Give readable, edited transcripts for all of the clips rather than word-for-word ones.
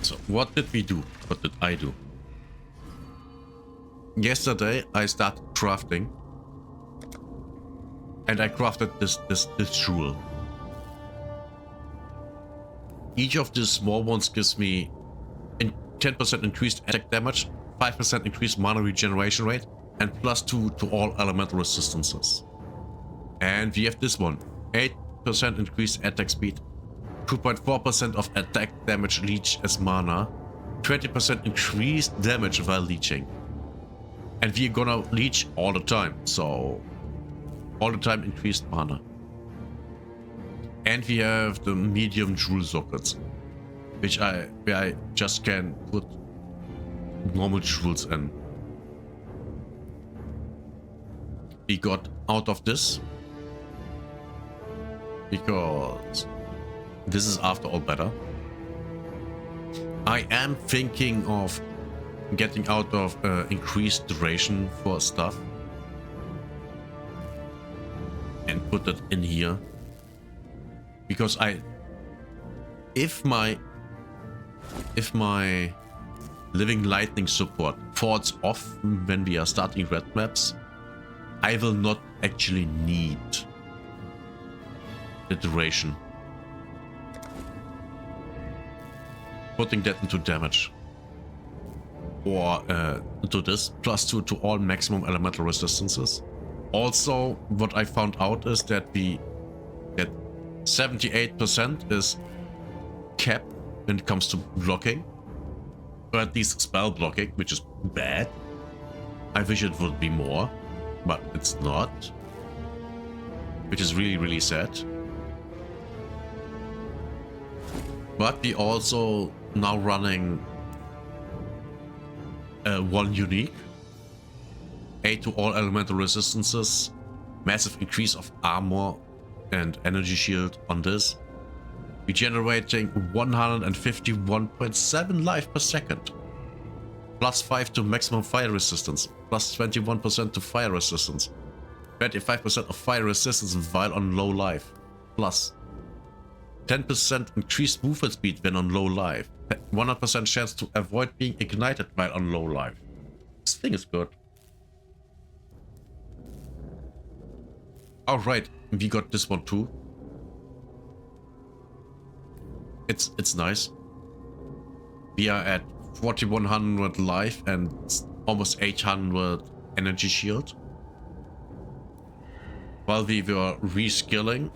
So what did we do? What did I do? Yesterday I started crafting. And I crafted this jewel. Each of these small ones gives me 10% increased attack damage, 5% increased mana regeneration rate, and +2 to all elemental resistances. And we have this one, 8% increased attack speed, 2.4% of attack damage leech as mana, 20% increased damage while leeching. And we're gonna leech all the time, so all the time increased mana. And we have the medium jewel sockets, where I just can put normal jewels in. We got out of this because this is after all better. I am thinking of getting out of increased duration for stuff and put it in here. Because if my living lightning support falls off when we are starting red maps, I will not actually need the duration. Putting that into damage. Or to this, +2 to all maximum elemental resistances. Also, what I found out is that 78% is cap when it comes to blocking, or at least spell blocking, which is bad. I wish it would be more, but it's not, which is really, really sad. But we also now running one unique, 8 to all elemental resistances, massive increase of armor and energy shield on this. We're generating 151.7 life per second. +5 to maximum fire resistance. +21% to fire resistance. 25% of fire resistance while on low life. Plus 10% increased movement speed when on low life. 100% chance to avoid being ignited while on low life. This thing is good. Alright, we got this one too. It's nice. We are at 4100 life and almost 800 energy shield. While we were reskilling,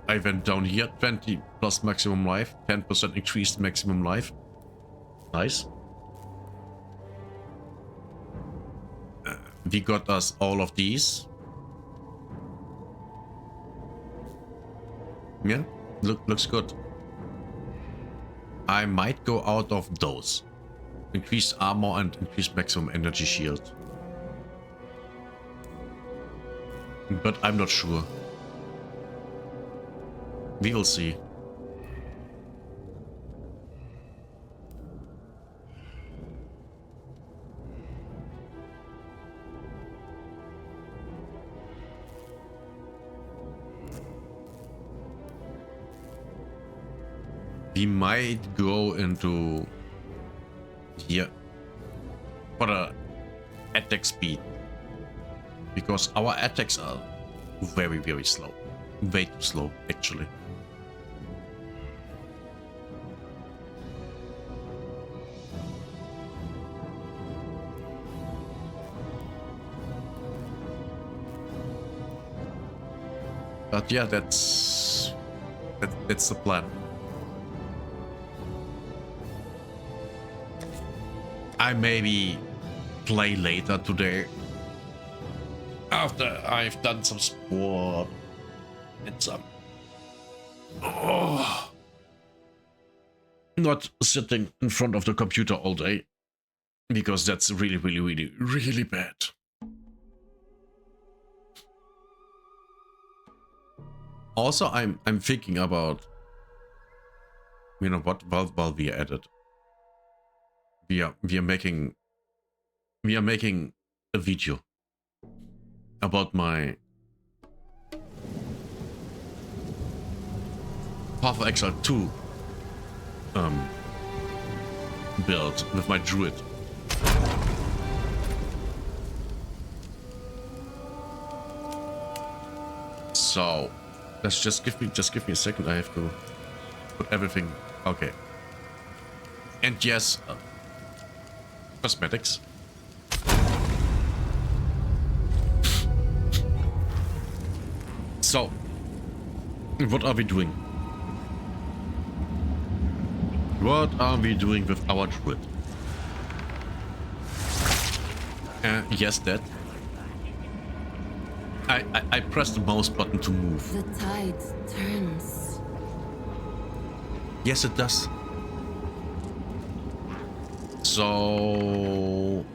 I went down here, 20 plus maximum life, 10% increased maximum life. Nice. We got us all of these. Yeah, looks good. I might go out of those. Increased armor and increased maximum energy shield. But I'm not sure. We will see. We might go into here for the attack speed, because our attacks are very, very slow. Way too slow, actually. But yeah, that's the plan. I maybe play later today after I've done some sport and some not sitting in front of the computer all day, because that's really, really, really, really bad. Also, I'm thinking about, you know what, while we are at it, we are making a video about my Path of Exile 2 build with my Druid. So let's just give me a second. I have to put everything. Okay. And yes, cosmetics. So, what are we doing? What are we doing with our Druid? Yes, that. I pressed the mouse button to move. The tide turns. Yes, it does. So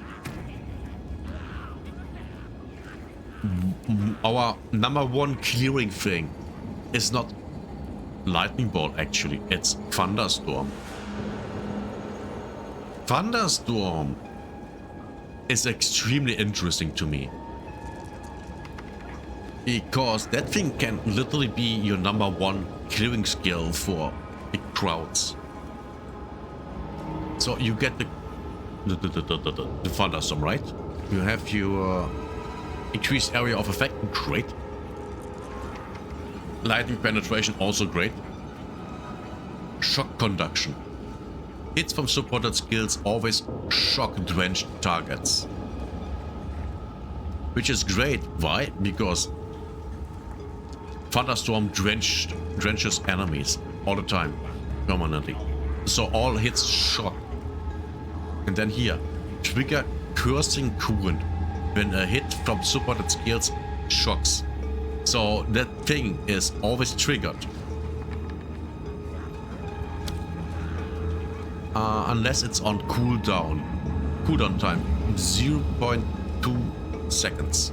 our number one clearing thing is not lightning bolt, actually. It's Thunderstorm. Thunderstorm is extremely interesting to me. Because that thing can literally be your number one clearing skill for big crowds. So you get the Thunderstorm, right? You have your increased area of effect, great. Lightning penetration, also great. Shock conduction. Hits from supported skills always shock drenched targets. Which is great. Why? Because Thunderstorm drenches enemies all the time, permanently. So all hits shock. And then here, trigger cursing current when a hit from supported skills shocks. So that thing is always triggered. Unless it's on cooldown. Cooldown time 0.2 seconds.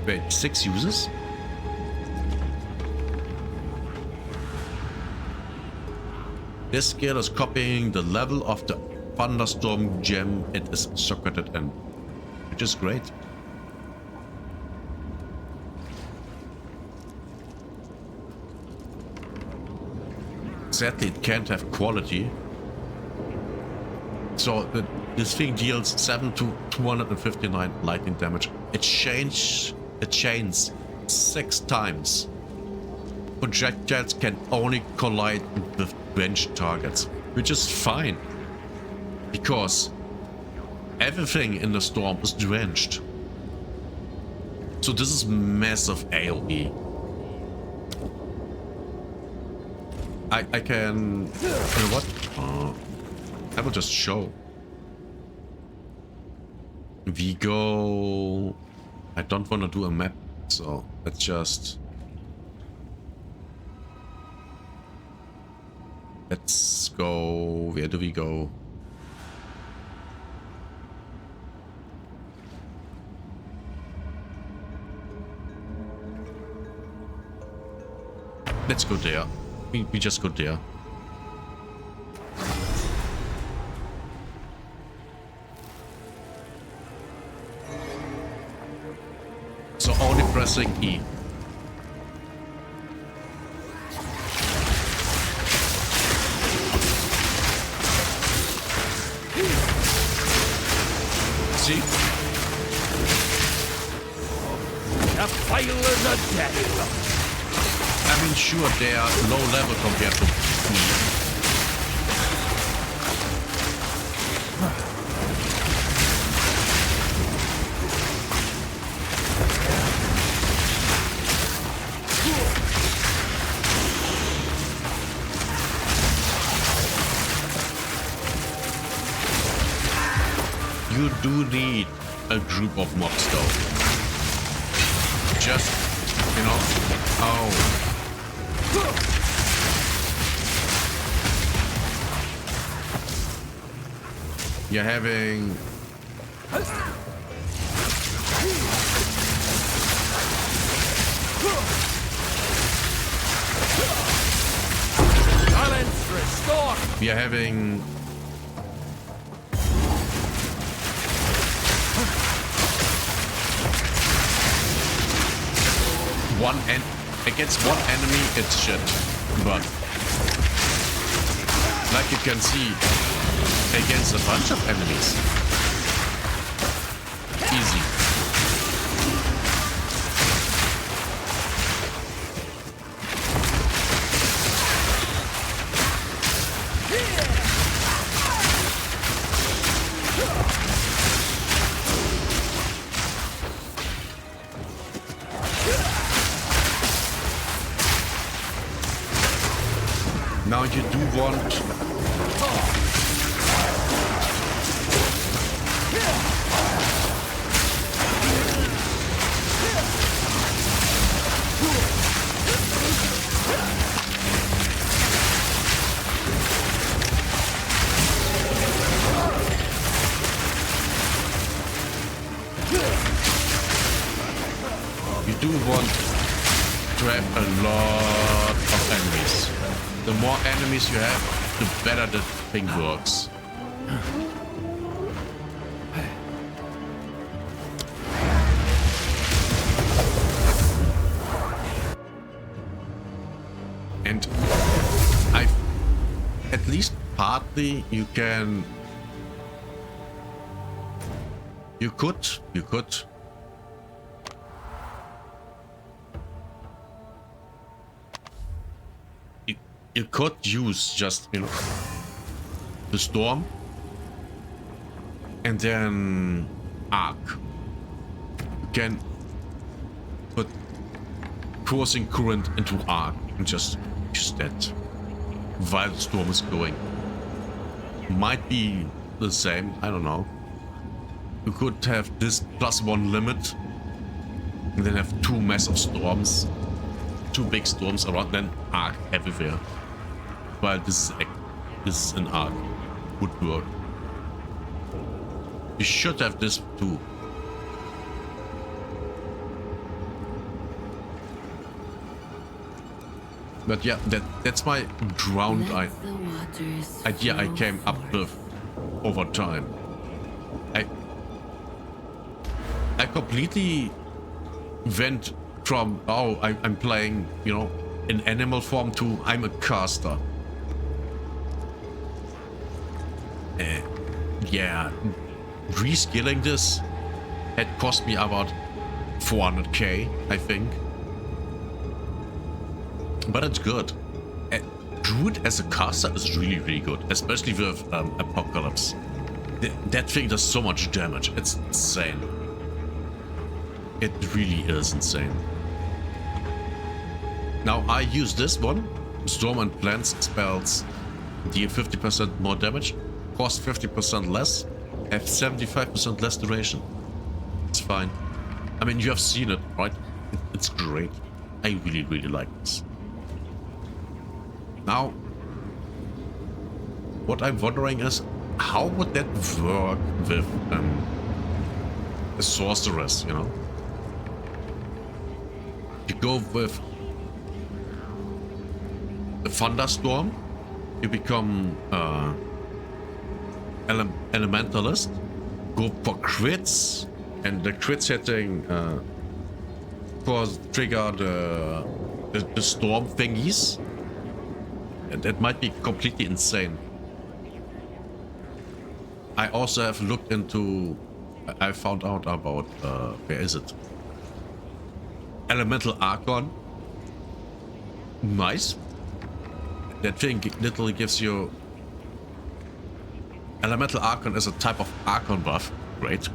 Wait, 6 uses? This skill is copying the level of the Thunderstorm gem it is socketed in, which is great. Sadly, it can't have quality. So this thing deals 7 to 259 lightning damage. It chains 6 times. Projectiles can only collide with drenched targets, which is fine. Because everything in the storm is drenched. So this is massive AoE. I can... You know what? I will just show. We go... I don't want to do a map, so let's just... Let's go... Where do we go? Let's go there. We just go there. So only pressing E. See? The failures are dead. I mean, sure, they are low level compared to me. You do need a group of mobs, though. Just, you know, oh. You're having... Balance restored. We are having... Against one enemy, it's shit. But Like you can see, against a bunch of enemies. Easy. Now you do want to have a lot of enemies. The more enemies you have, the better the thing works. And at least partly you could you could use just, you know, the storm and then arc. You can put coursing current into arc and just use that while the storm is going. Might be the same, I don't know. You could have this +1 limit and then have 2 massive storms, 2 big storms around, then arc everywhere. While this is an arc, would work. You should have this too. But yeah, that's my ground idea I came up with over time. I completely went from, oh, I'm playing, you know, in animal form to I'm a caster. Yeah, reskilling this had cost me about 400k, I think. But it's good. Druid as a caster is really, really good, especially with Apocalypse. That thing does so much damage. It's insane. It really is insane. Now I use this one. Storm and Plants spells deal 50% more damage, cost 50% less, have 75% less duration. It's fine. I mean, you have seen it, right? It's great. I really, really like this. Now, what I'm wondering is, how would that work with a sorceress, you know? You go with a Thunderstorm, you become Elementalist, go for crits, and the crit setting trigger the storm thingies. And that might be completely insane. I also have looked into, I found out about, where is it? Elemental Archon. Nice. That thing literally gives you... Elemental Archon is a type of Archon buff. Great.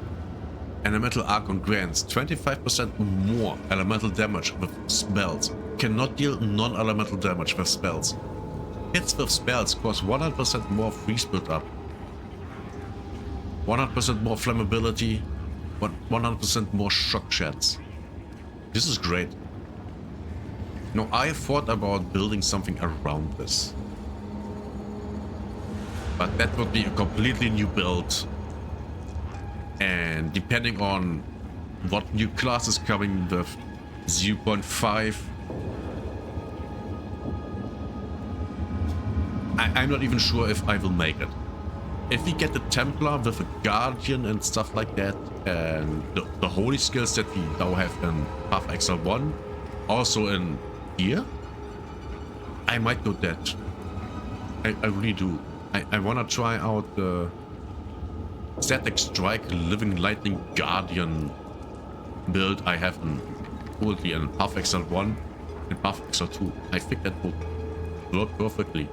Elemental Archon grants 25% more elemental damage with spells. Cannot deal non-elemental damage with spells. Hits with spells cause 100% more freeze build-up. 100% more flammability. 100% more shock shots. This is great. Now, I thought about building something around this. But that would be a completely new build. And depending on what new class is coming with 0.5, I'm not even sure if I will make it. If we get the Templar with a Guardian and stuff like that, and the holy skills that we now have in Path Exile 1, also in here, I might do that. I really do. I wanna try out the Static Strike Living Lightning Guardian build I have in Ulti and Path Excel 1 and Path Excel 2. I think that would work perfectly.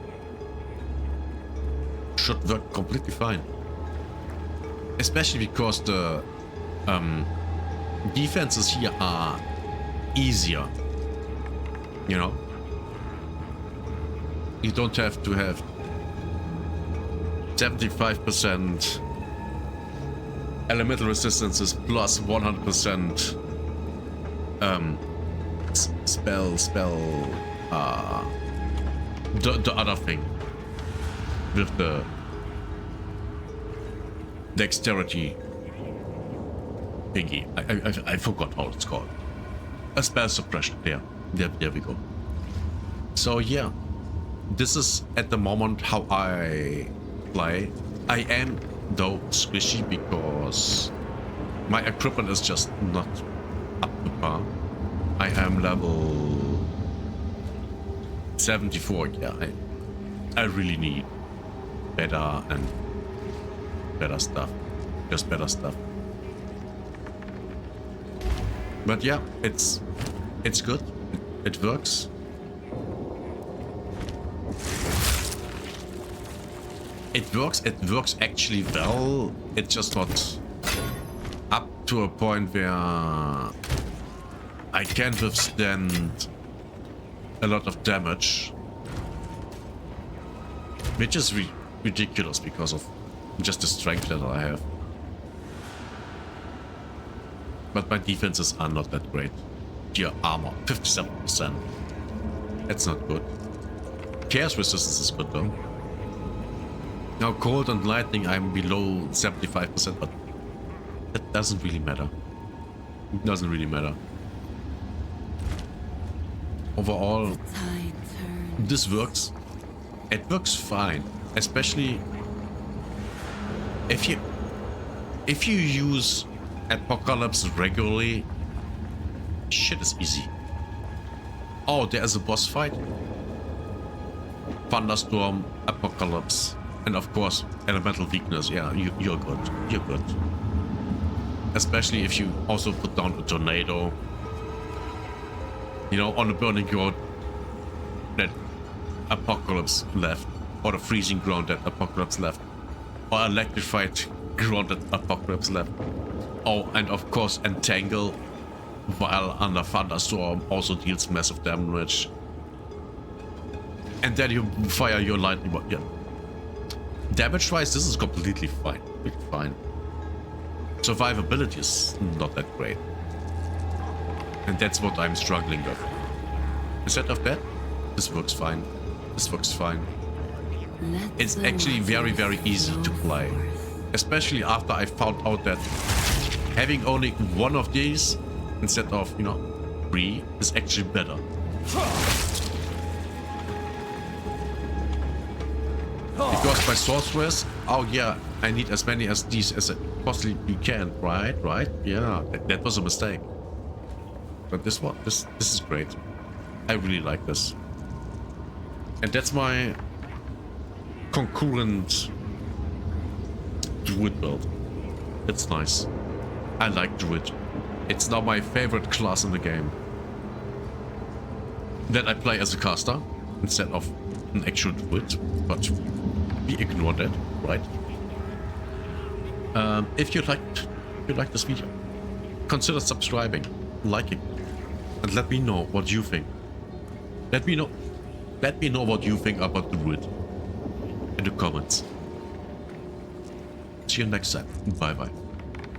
Should work completely fine. Especially because the defenses here are easier. You know? You don't have to have 75% elemental resistances plus 100% the other thing with the dexterity thingy. I forgot how it's called. A spell suppression. There we go. So yeah, this is at the moment how I play. I am though squishy because my equipment is just not up to par. I am level 74. Yeah, I really need better and better stuff. Just better stuff. But yeah, it's good. It works. It works actually well. It's just not up to a point where I can withstand a lot of damage. Which is ridiculous because of just the strength that I have. But my defenses are not that great. Gear armor, 57%. That's not good. Chaos resistance is good though. Now cold and lightning I'm below 75%, but that doesn't really matter. It doesn't really matter. Overall, this works. It works fine, especially if you use Apocalypse regularly. Shit is easy. Oh, there is a boss fight. Thunderstorm, Apocalypse, and of course elemental weakness. Yeah, you're good. You're good. Especially if you also put down a tornado. You know, on the burning ground that Apocalypse left, or the freezing ground that Apocalypse left, or electrified ground that Apocalypse left. Oh, and of course Entangle, while under Thunderstorm, also deals massive damage. And then you fire your lightning. Yeah. Damage-wise, this is completely fine. It's fine. Survivability is not that great. And that's what I'm struggling with. Instead of that, this works fine. This works fine. It's actually very, very easy to play. Especially after I found out that having only one of these instead of, 3 is actually better. Because my sorceress, oh yeah, I need as many as these as I possibly can, right? Yeah, that was a mistake. But this is great. I really like this. And that's my concurrent Druid build. It's nice. I like Druid. It's now my favorite class in the game. That I play as a caster instead of an actual Druid, but we ignore that, right? If you like this video, consider subscribing, liking, and let me know what you think. Let me know what you think about Druid in the comments. See you next time. Bye bye.